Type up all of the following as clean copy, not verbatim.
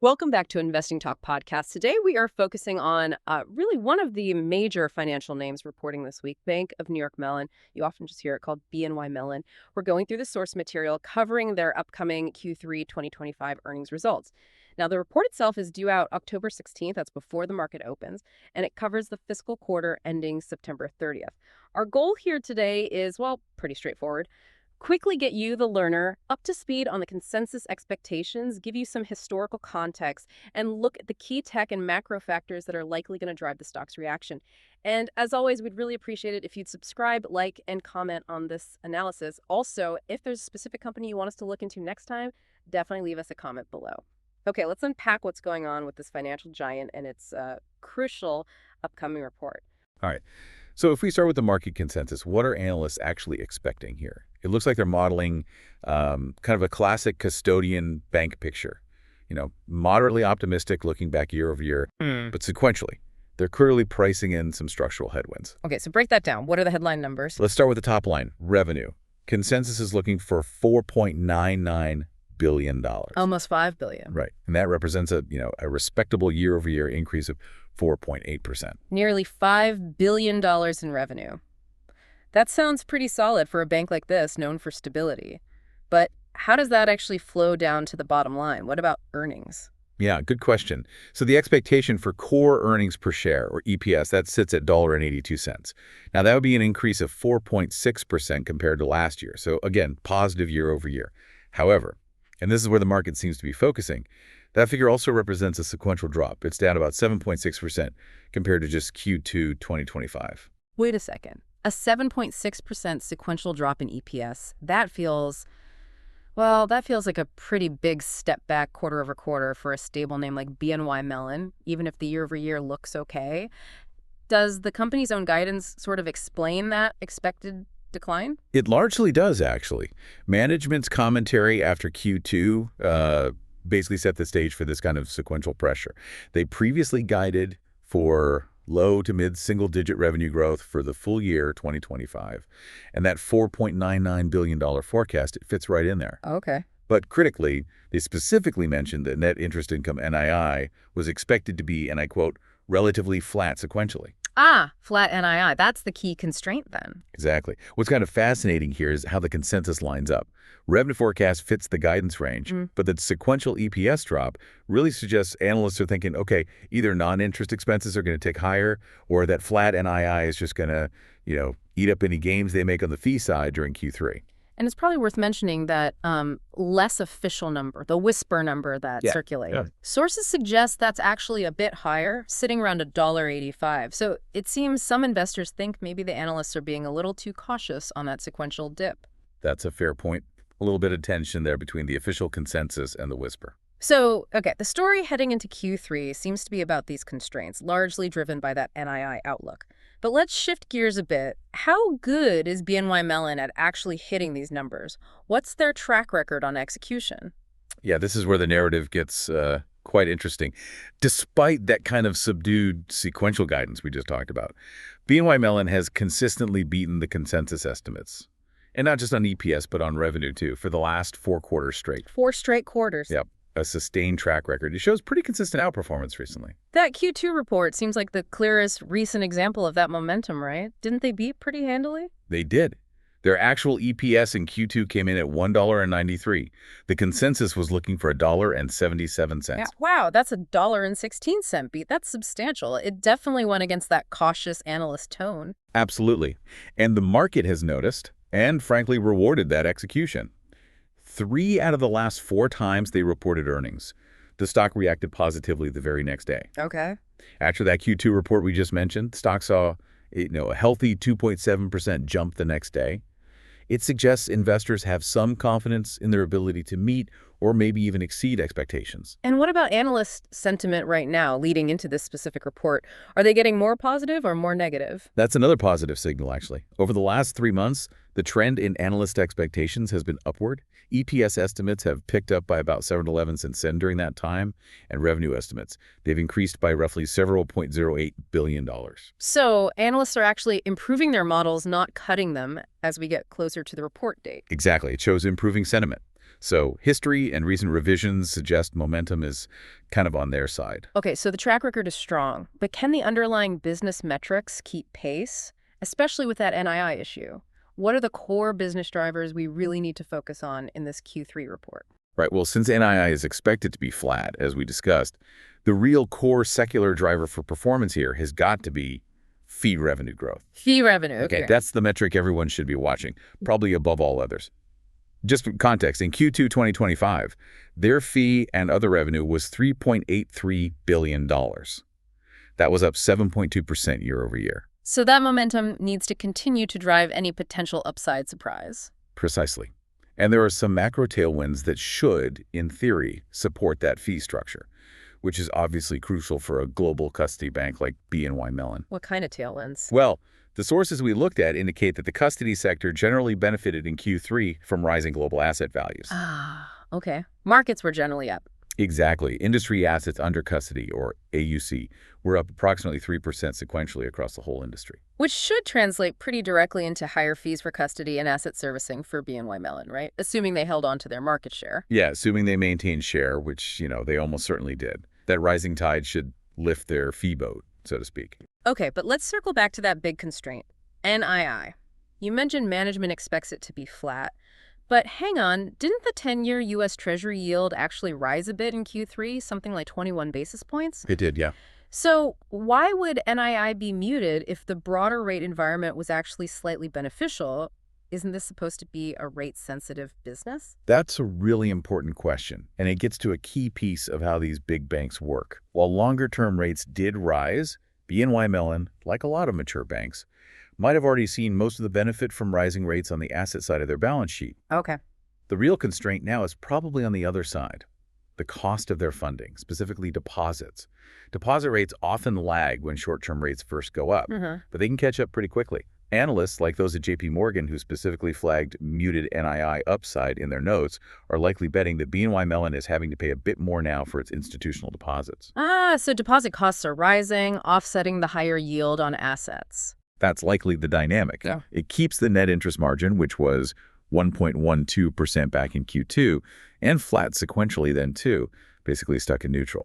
Welcome back to Investing Talk podcast. Today we are focusing on really one of the major financial names reporting this week, Bank of New York Mellon. You often just hear it called BNY Mellon. We're going through the source material covering their upcoming Q3 2025 earnings results. Now, the report itself is due out October 16th. That's before the market opens, and it covers the fiscal quarter ending September 30th. Our goal here today is, well, pretty straightforward. Quickly get you, the learner, up to speed on the consensus expectations, give you some historical context, and look at the key tech and macro factors that are likely going to drive the stock's reaction. And as always, we'd really appreciate it if you'd subscribe, like, and comment on this analysis. Also, if there's a specific company you want us to look into next time, definitely leave us a comment below. Okay, let's unpack what's going on with this financial giant and its crucial upcoming report. All right. So if we start with the market consensus, what are analysts actually expecting here? It looks like they're modeling kind of a classic custodian bank picture. Moderately optimistic looking back year over year, but sequentially, they're clearly pricing in some structural headwinds. Okay, so break that down. What are the headline numbers? Let's start with the top line, revenue. Consensus is looking for $4.99 billion. Almost $5 billion. Right. And that represents a respectable year-over-year increase of 4.8%. Nearly $5 billion in revenue. That sounds pretty solid for a bank like this, known for stability. But how does that actually flow down to the bottom line? What about earnings? Yeah, good question. So the expectation for core earnings per share, or EPS, that sits at $1.82. Now, that would be an increase of 4.6% compared to last year. So again, positive year over year. However, and this is where the market seems to be focusing, that figure also represents a sequential drop. It's down about 7.6% compared to just Q2 2025. Wait a second. A 7.6% sequential drop in EPS. That feels like a pretty big step back quarter over quarter for a stable name like BNY Mellon, even if the year over year looks okay. Does the company's own guidance sort of explain that expected decline? It largely does, actually. Management's commentary after Q2 basically set the stage for this kind of sequential pressure. They previously guided for low to mid single-digit revenue growth for the full year 2025. And that $4.99 billion forecast, it fits right in there. Okay. But critically, they specifically mentioned that net interest income, NII, was expected to be, and I quote, relatively flat sequentially. Flat NII. That's the key constraint then. Exactly. What's kind of fascinating here is how the consensus lines up. Revenue forecast fits the guidance range, but the sequential EPS drop really suggests analysts are thinking, okay, either non-interest expenses are going to tick higher, or that flat NII is just going to, eat up any gains they make on the fee side during Q3. And it's probably worth mentioning that less official number, the whisper number that circulates. Yeah. Sources suggest that's actually a bit higher, sitting around $1.85. So it seems some investors think maybe the analysts are being a little too cautious on that sequential dip. That's a fair point. A little bit of tension there between the official consensus and the whisper. So, okay, the story heading into Q3 seems to be about these constraints, largely driven by that NII outlook. But let's shift gears a bit. How good is BNY Mellon at actually hitting these numbers? What's their track record on execution? Yeah, this is where the narrative gets quite interesting. Despite that kind of subdued sequential guidance we just talked about, BNY Mellon has consistently beaten the consensus estimates. And not just on EPS, but on revenue, too, for the last 4 quarters straight. 4 straight quarters. Yep. A sustained track record. It shows pretty consistent outperformance recently. That Q2 report seems like the clearest recent example of that momentum, right? Didn't they beat pretty handily? They did. Their actual EPS in Q2 came in at $1.93. The consensus was looking for $1.77. Yeah, wow, that's a $1.16 beat. That's substantial. It definitely went against that cautious analyst tone. Absolutely. And the market has noticed and frankly rewarded that execution. 3 out of the last 4 times they reported earnings, the stock reacted positively the very next day. Okay. After that Q2 report we just mentioned, the stock saw a healthy 2.7% jump the next day. It suggests investors have some confidence in their ability to meet or maybe even exceed expectations. And what about analyst sentiment right now leading into this specific report? Are they getting more positive or more negative? That's another positive signal, actually. Over the last 3 months, the trend in analyst expectations has been upward. EPS estimates have picked up by about 7-11 cents during that time, and revenue estimates, they've increased by roughly several $0.08 billion. So analysts are actually improving their models, not cutting them as we get closer to the report date. Exactly. It shows improving sentiment. So history and recent revisions suggest momentum is kind of on their side. Okay, so the track record is strong, but can the underlying business metrics keep pace, especially with that NII issue? What are the core business drivers we really need to focus on in this Q3 report? Right, well, since NII is expected to be flat, as we discussed, the real core secular driver for performance here has got to be fee revenue growth. Fee revenue, okay. That's the metric everyone should be watching, probably above all others. Just for context, in Q2 2025, their fee and other revenue was $3.83 billion. That was up 7.2% year over year. So that momentum needs to continue to drive any potential upside surprise. Precisely. And there are some macro tailwinds that should, in theory, support that fee structure, which is obviously crucial for a global custody bank like BNY Mellon. What kind of tailwinds? Well, the sources we looked at indicate that the custody sector generally benefited in Q3 from rising global asset values. Ah, okay. Markets were generally up. Exactly. Industry assets under custody, or AUC, were up approximately 3% sequentially across the whole industry. Which should translate pretty directly into higher fees for custody and asset servicing for BNY Mellon, right? Assuming they held on to their market share. Yeah, assuming they maintained share, which, they almost certainly did. That rising tide should lift their fee boat, so to speak. Okay, but let's circle back to that big constraint, NII. You mentioned management expects it to be flat. But hang on, didn't the 10-year U.S. Treasury yield actually rise a bit in Q3, something like 21 basis points? It did, yeah. So why would NII be muted if the broader rate environment was actually slightly beneficial? Isn't this supposed to be a rate-sensitive business? That's a really important question, and it gets to a key piece of how these big banks work. While longer-term rates did rise, BNY Mellon, like a lot of mature banks, might have already seen most of the benefit from rising rates on the asset side of their balance sheet. Okay. The real constraint now is probably on the other side, the cost of their funding, specifically deposits. Deposit rates often lag when short-term rates first go up, but they can catch up pretty quickly. Analysts, like those at JP Morgan, who specifically flagged muted NII upside in their notes, are likely betting that BNY Mellon is having to pay a bit more now for its institutional deposits. So deposit costs are rising, offsetting the higher yield on assets. That's likely the dynamic. Yeah. It keeps the net interest margin, which was 1.12% back in Q2, and flat sequentially then too, basically stuck in neutral.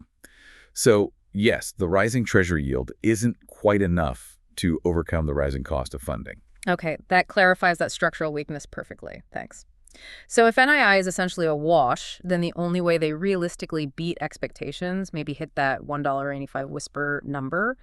So yes, the rising Treasury yield isn't quite enough to overcome the rising cost of funding. Okay, that clarifies that structural weakness perfectly. Thanks. So if NII is essentially a wash, then the only way they realistically beat expectations, maybe hit that $1.85 whisper number,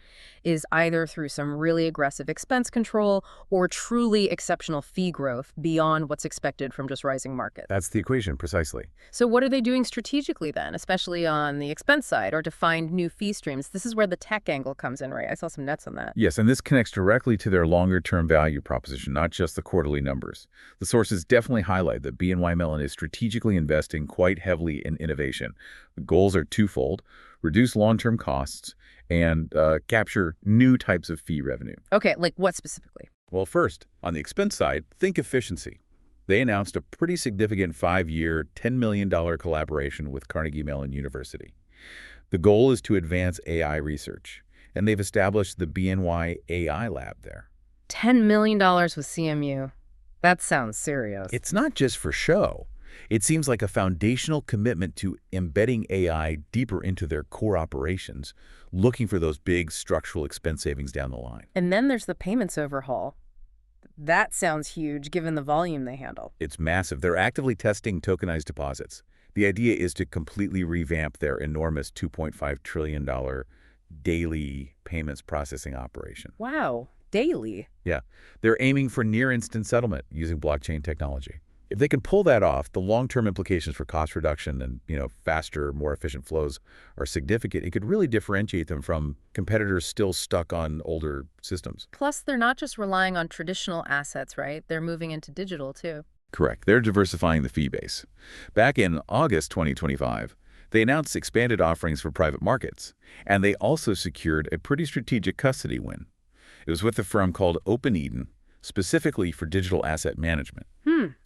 is either through some really aggressive expense control or truly exceptional fee growth beyond what's expected from just rising markets. That's the equation, precisely. So what are they doing strategically then, especially on the expense side, or to find new fee streams? This is where the tech angle comes in, right? I saw some nets on that. Yes, and this connects directly to their longer-term value proposition, not just the quarterly numbers. The sources definitely highlight that BNY Mellon is strategically investing quite heavily in innovation. The goals are twofold: reduce long-term costs and capture new types of fee revenue. Okay, like what specifically? Well, first, on the expense side, think efficiency. They announced a pretty significant 5-year, $10 million collaboration with Carnegie Mellon University. The goal is to advance AI research, and they've established the BNY AI Lab there. $10 million with CMU. That sounds serious. It's not just for show. It seems like a foundational commitment to embedding AI deeper into their core operations, looking for those big structural expense savings down the line. And then there's the payments overhaul. That sounds huge given the volume they handle. It's massive. They're actively testing tokenized deposits. The idea is to completely revamp their enormous $2.5 trillion daily payments processing operation. Wow. Daily? Yeah. They're aiming for near-instant settlement using blockchain technology. If they can pull that off, the long-term implications for cost reduction and, faster, more efficient flows are significant. It could really differentiate them from competitors still stuck on older systems. Plus, they're not just relying on traditional assets, right? They're moving into digital, too. Correct. They're diversifying the fee base. Back in August 2025, they announced expanded offerings for private markets, and they also secured a pretty strategic custody win. It was with a firm called OpenEden, specifically for digital asset management.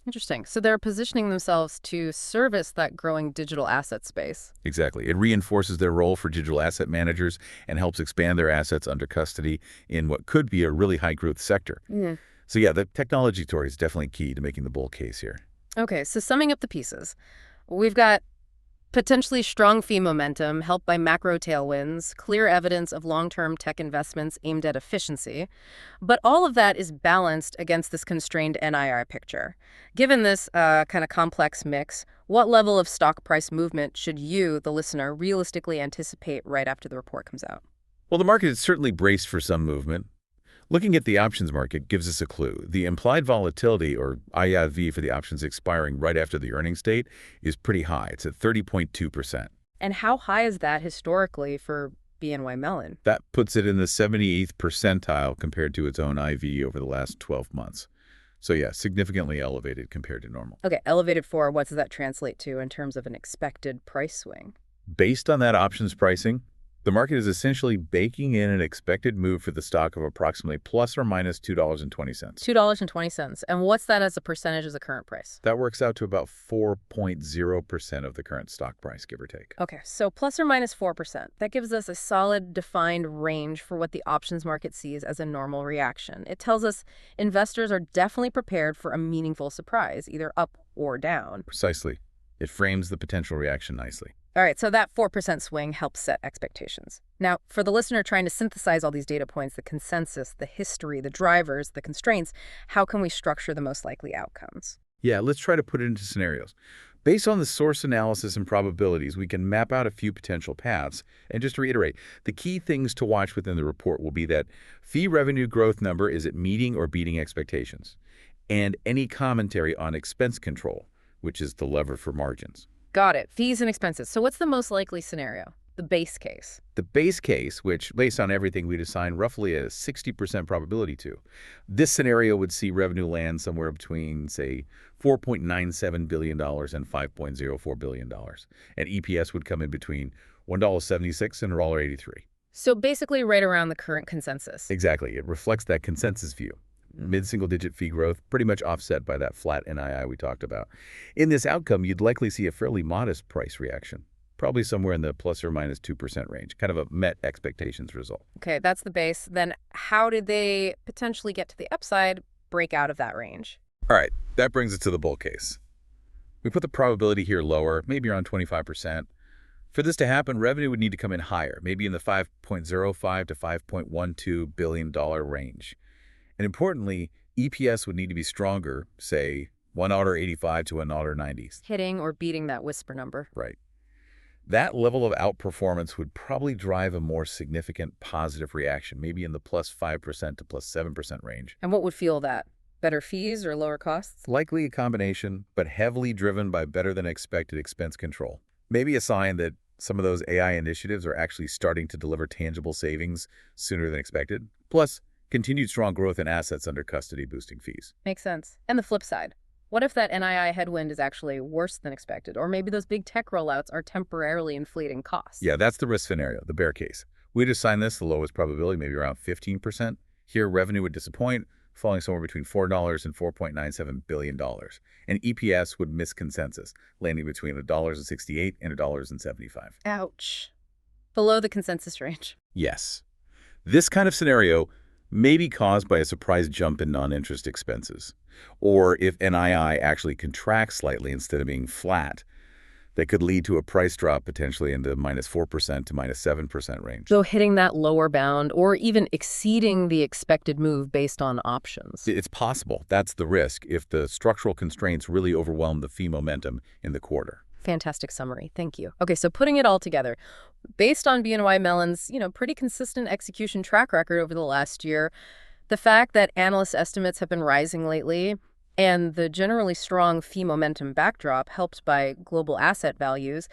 Interesting. So they're positioning themselves to service that growing digital asset space. Exactly. It reinforces their role for digital asset managers and helps expand their assets under custody in what could be a really high-growth sector. So yeah, the technology story is definitely key to making the bull case here. Okay, so summing up the pieces, we've got potentially strong fee momentum helped by macro tailwinds, clear evidence of long-term tech investments aimed at efficiency. But all of that is balanced against this constrained NII picture. Given this kind of complex mix, what level of stock price movement should you, the listener, realistically anticipate right after the report comes out? Well, the market is certainly braced for some movement. Looking at the options market gives us a clue. The implied volatility, or IIV for the options expiring right after the earnings date, is pretty high. It's at 30.2%. And how high is that historically for BNY Mellon? That puts it in the 78th percentile compared to its own IV over the last 12 months. So yeah, significantly elevated compared to normal. Okay, elevated for what does that translate to in terms of an expected price swing? Based on that options pricing, the market is essentially baking in an expected move for the stock of approximately plus or minus $2.20. $2.20. And what's that as a percentage of the current price? That works out to about 4.0% of the current stock price, give or take. Okay, so plus or minus 4%. That gives us a solid defined range for what the options market sees as a normal reaction. It tells us investors are definitely prepared for a meaningful surprise, either up or down. Precisely. It frames the potential reaction nicely. All right, so that 4% swing helps set expectations. Now, for the listener trying to synthesize all these data points, the consensus, the history, the drivers, the constraints, how can we structure the most likely outcomes? Yeah, let's try to put it into scenarios. Based on the source analysis and probabilities, we can map out a few potential paths. And just to reiterate, the key things to watch within the report will be that fee revenue growth number is at meeting or beating expectations, and any commentary on expense control, which is the lever for margins. Got it. Fees and expenses. So what's the most likely scenario? The base case. The base case, which based on everything we'd assign roughly a 60% probability to, this scenario would see revenue land somewhere between, say, $4.97 billion and $5.04 billion. And EPS would come in between $1.76 and $1.83. So basically right around the current consensus. Exactly. It reflects that consensus view. Mid-single-digit fee growth, pretty much offset by that flat NII we talked about. In this outcome, you'd likely see a fairly modest price reaction, probably somewhere in the plus or minus 2% range, kind of a met expectations result. Okay, that's the base. Then how did they potentially get to the upside, break out of that range? All right, that brings us to the bull case. We put the probability here lower, maybe around 25%. For this to happen, revenue would need to come in higher, maybe in the $5.05 to $5.12 billion range. And importantly, EPS would need to be stronger, say $1.85 to $1.90. Hitting or beating that whisper number. Right. That level of outperformance would probably drive a more significant positive reaction, maybe in the plus 5% to plus 7% range. And what would fuel that? Better fees or lower costs? Likely a combination, but heavily driven by better than expected expense control. Maybe a sign that some of those AI initiatives are actually starting to deliver tangible savings sooner than expected. Plus, continued strong growth in assets under custody boosting fees. Makes sense. And the flip side. What if that NII headwind is actually worse than expected? Or maybe those big tech rollouts are temporarily inflating costs? Yeah, that's the risk scenario, the bear case. We'd assign this the lowest probability, maybe around 15%. Here, revenue would disappoint, falling somewhere between $4 and $4.97 billion. And EPS would miss consensus, landing between $1.68 and $1.75. Ouch. Below the consensus range. Yes. This kind of scenario may be caused by a surprise jump in non-interest expenses, or if NII actually contracts slightly instead of being flat, that could lead to a price drop potentially in the minus 4% to minus 7% range. So hitting that lower bound or even exceeding the expected move based on options. It's possible. That's the risk if the structural constraints really overwhelm the fee momentum in the quarter. Fantastic summary. Thank you. Okay, so putting it all together, based on BNY Mellon's, pretty consistent execution track record over the last year, the fact that analyst estimates have been rising lately, and the generally strong fee momentum backdrop helped by global asset values,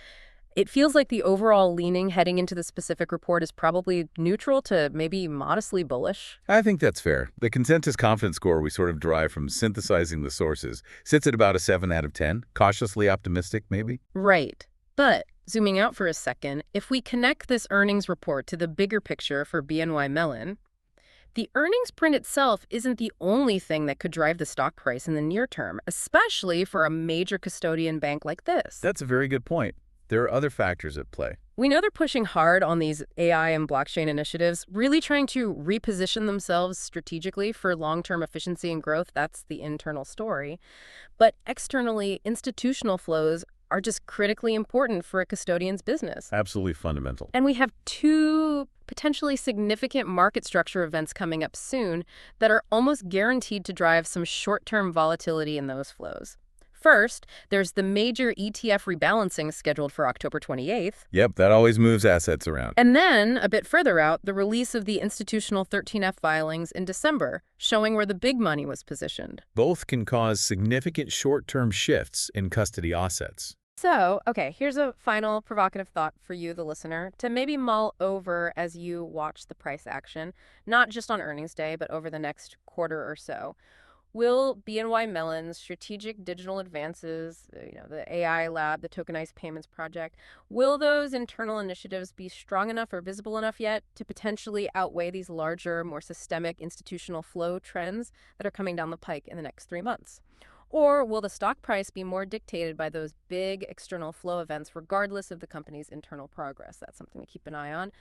it feels like the overall leaning heading into the specific report is probably neutral to maybe modestly bullish. I think that's fair. The consensus confidence score we sort of derive from synthesizing the sources sits at about a 7 out of 10, cautiously optimistic maybe. Right. But zooming out for a second, if we connect this earnings report to the bigger picture for BNY Mellon, the earnings print itself isn't the only thing that could drive the stock price in the near term, especially for a major custodian bank like this. That's a very good point. There are other factors at play. We know they're pushing hard on these AI and blockchain initiatives, really trying to reposition themselves strategically for long-term efficiency and growth. That's the internal story. But externally, institutional flows are just critically important for a custodian's business. Absolutely fundamental. And we have two potentially significant market structure events coming up soon that are almost guaranteed to drive some short-term volatility in those flows. First, there's the major ETF rebalancing scheduled for October 28th. Yep, that always moves assets around. And then, a bit further out, the release of the institutional 13F filings in December, showing where the big money was positioned. Both can cause significant short-term shifts in custody assets. So, okay, here's a final provocative thought for you, the listener, to maybe mull over as you watch the price action, not just on earnings day, but over the next quarter or so. Will BNY Mellon's strategic digital advances, the AI lab, the tokenized payments project, will those internal initiatives be strong enough or visible enough yet to potentially outweigh these larger, more systemic institutional flow trends that are coming down the pike in the next 3 months? Or will the stock price be more dictated by those big external flow events regardless of the company's internal progress? That's something to keep an eye on.